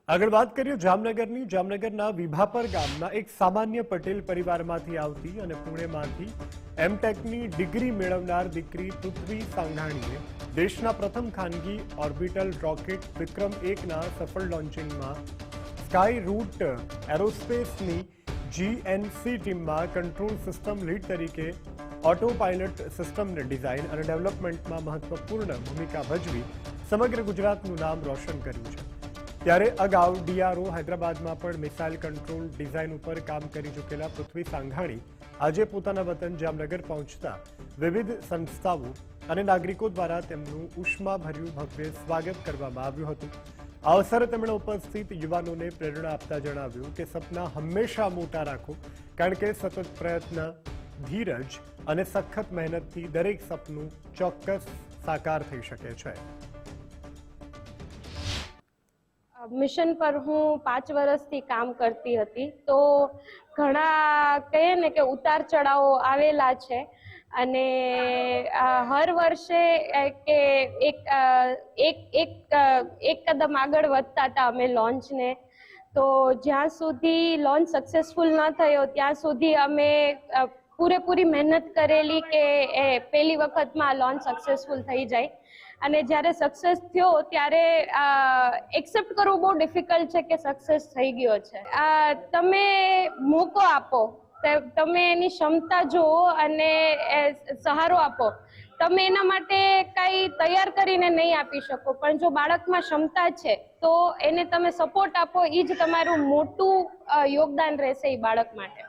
આગળ વાત કરીએ જામનગરની. જામનગરના વિભાપર ગામના એક સામાન્ય પટેલ પરિવારમાંથી આવતી અને પુણેમાંથી એમટેકની ડિગ્રી મેળવનાર દીકરી પૃથ્વી સાંઘાણીએ દેશના પ્રથમ ખાનગી ઓર્બિટલ રોકેટ વિક્રમ-1ના સફળ લોન્ચિંગમાં સ્કાય રૂટ એરોસ્પેસની GNC ટીમમાં કંટ્રોલ સિસ્ટમ લીડ તરીકે ઓટો પાયલટ સિસ્ટમને ડિઝાઇન અને ડેવલપમેન્ટમાં મહત્વપૂર્ણ ભૂમિકા ભજવી સમગ્ર ગુજરાતનું નામ રોશન કર્યું છે. ત્યારે અગાઉ DRO હૈદરાબાદમાં પણ મિસાઇલ કંટ્રોલ ડિઝાઇન ઉપર કામ કરી ચૂકેલા પૃથ્વી સાંઘાણી આજે પોતાના વતન જામનગર પહોંચતા વિવિધ સંસ્થાઓ અને નાગરિકો દ્વારા તેમનું ઉષ્માભર્યું ભવ્ય સ્વાગત કરવામાં આવ્યું હતું. આ અવસરે તેમણે ઉપસ્થિત યુવાનોને પ્રેરણા આપતા જણાવ્યું કે સપના હંમેશા મોટા રાખો, કારણ કે સતત પ્રયત્ન, ધીરજ અને સખત મહેનતથી દરેક સપનું ચોક્કસ સાકાર થઈ શકે છે. મિશન પર હું 5 વર્ષથી કામ કરતી હતી, તો ઘણા કહીએ ને કે ઉતાર ચઢાવો આવેલા છે અને હર વર્ષે કે એક કદમ આગળ વધતા હતા અમે લોન્ચને. તો જ્યાં સુધી લોન્ચ સક્સેસફુલ ન થયો ત્યાં સુધી અમે પૂરેપૂરી મહેનત કરેલી કે પહેલી વખતમાં લોન્ચ સક્સેસફુલ થઈ જાય. અને જ્યારે સક્સેસ થયો ત્યારે એક્સેપ્ટ કરવું બહુ ડિફિકલ્ટ છે કે સક્સેસ થઈ ગયો છે. તમે મોકો આપો, તમે એની ક્ષમતા જુઓ અને સહારો આપો. તમે એના માટે કંઈ તૈયાર કરીને નહીં આપી શકો, પણ જો બાળકમાં ક્ષમતા છે તો એને તમે સપોર્ટ આપો, એ જ તમારું મોટું યોગદાન રહેશે એ બાળક માટે.